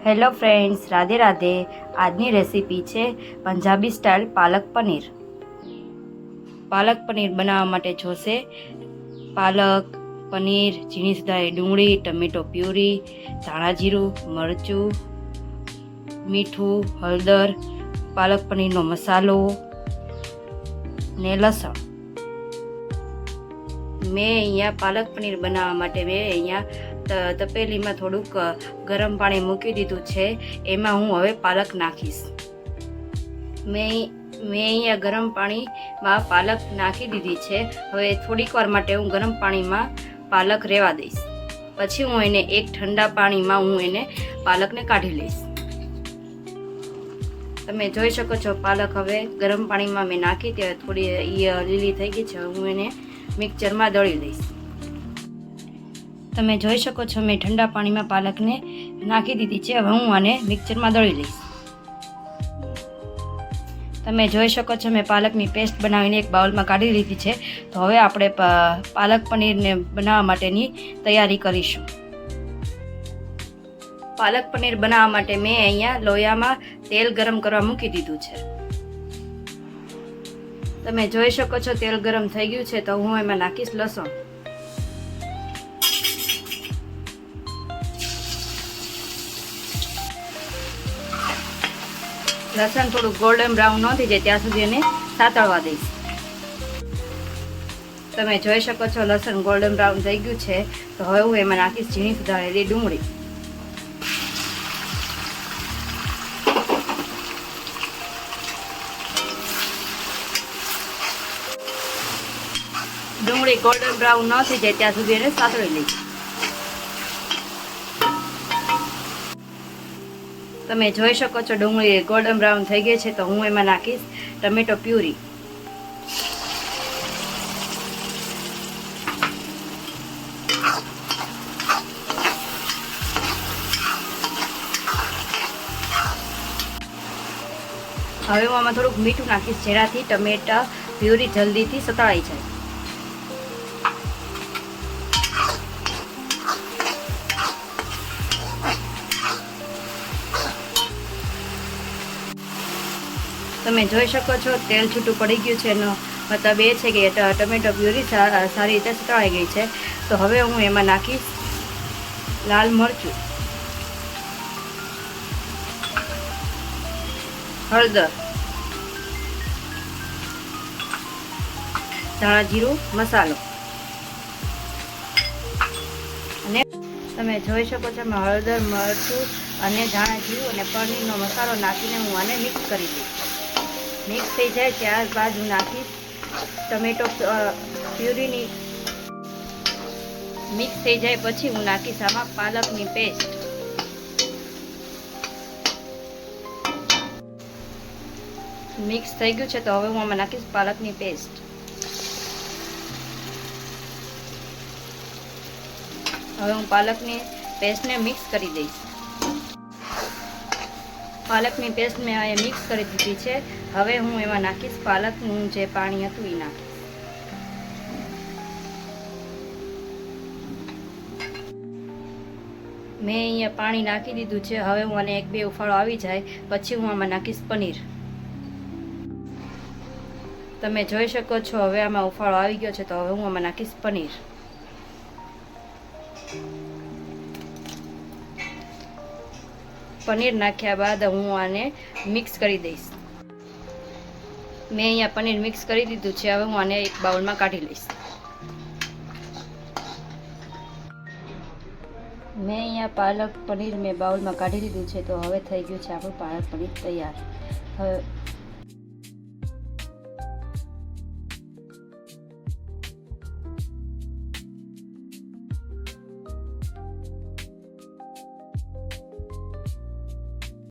Hello friends, Radhe Radhe. આજની recipe છે Punjabi style palak paneer. Palak paneer બનાવવા માટે જોશે પાલક, પનીર, ઝીણી સુધારેલી ડુંગળી, ટમેટો પ્યુરી, ધાણા જીરું, મરચું, મીઠું, હળદર, પાલક પનીરનો મસાલો ને લસણ. મેં અહીંયા પાલક પનીર બનાવવા માટે તપેલીમાં થોડુંક ગરમ પાણી મૂકી દીધું છે. એમાં હું હવે પાલક નાખીશ. મેં અહીંયા ગરમ પાણીમાં પાલક નાખી દીધી છે. હવે થોડીક વાર માટે હું ગરમ પાણીમાં પાલક રહેવા દઈશ. પછી હું એને એક ઠંડા પાણીમાં પાલકને કાઢી લઈશ. તમે જોઈ શકો છો પાલક હવે ગરમ પાણીમાં મેં નાખી ત્યારે થોડી લીલી થઈ ગઈ છે. હું એને મિક્સરમાં દળી લઈશ. તમે જોઈ શકો છો મેં ઠંડા પાણીમાં પાલકને નાખી દીધી છે. હવે હું આને મિક્સરમાં દળી લઈશ. તમે જોઈ શકો છો મેં પાલકની પેસ્ટ બનાવીને એક બાઉલમાં કાઢી લીધી છે. તો હવે આપણે પાલક પનીરને બનાવવા માટેની તૈયારી કરીશું. પાલક પનીર બનાવવા માટે મેં અહીંયા લોયામાં તેલ ગરમ કરવા મૂકી દીધું છે. તમે જોઈ શકો છો તેલ ગરમ થઈ ગયું છે. તો હું એમાં નાખીશ લસણ. લસણ થોડું ગોલ્ડન બ્રાઉન ન થઈ જાય ત્યાં સુધી એને સાતળવા દઈશ. તમે જોઈ શકો છો લસણ ગોલ્ડન બ્રાઉન થઈ ગયું છે. તો હવે હું એમાં નાખીશ ઝીણી સુધારેલી ડુંગળી. ડુંગળી ગોલ્ડન બ્રાઉન ન થઈ જાય ત્યાં સુધી એને સાતળી લઈશ. તમે જોઈ શકો છો ડુંગળી ગોલ્ડન બ્રાઉન થઈ ગઈ છે. તો હું એમાં નાખીશ ટમેટો પ્યુરી. હવે હું આમાં થોડુંક મીઠું નાખીશ જેનાથી ટમેટા પ્યુરી જલ્દીથી સતળાઈ જાય. તમે જોઈ શકો છો તેલ છૂટું પડી ગયું છે. એનો મતલબ એ છે કે ટમેટો પ્યુરી સારી રીતે સતળાઈ ગઈ છે. તો હવે હું એમાં નાખીશ લાલ મરચું, હળદર, ધાણા જીરું મસાલો. અને તમે જોઈ શકો છો હળદર, મરચું અને ધાણા જીરું અને પનીરનો મસાલો નાખીને હું આને મિક્સ કરી દઈશ. મિક્સ થઈ જાય ત્યારબાદ હું નાખીશ ટમેટો પ્યુરીની. મિક્સ થઈ જાય પછી હું નાખીશ આમાં પાલકની પેસ્ટ. મિક્સ થઈ ગયું છે. તો હવે હું આમાં નાખીશ પાલકની પેસ્ટ. હવે હું પાલકની પેસ્ટને મિક્સ કરી દઈશ. પાલકની પેસ્ટ મેં અહીંયા મિક્સ કરી દીધી છે. હવે હું એમાં નાખીશ પાલકનું જે પાણી હતું એ નાખીશ. મેં અહીંયા પાણી નાખી દીધું છે. હવે હું આને 1-2 ઉફાળો આવી જાય પછી હું આમાં નાખીશ પનીર. તમે જોઈ શકો છો હવે આમાં ઉફાળો આવી ગયો છે. તો હવે હું આમાં નાખીશ પનીર. પનીર નાખ્યા બાદ હું આને મિક્સ કરી દઈશ. મેં અહીંયા પનીર મિક્સ કરી દીધું છે. હવે હું આને એક બાઉલમાં કાઢી લઈશ. મેં અહીંયા પાલક પનીર બાઉલમાં કાઢી લીધું છે. તો હવે થઈ ગયું છે આપણું પાલક પનીર તૈયાર. હવે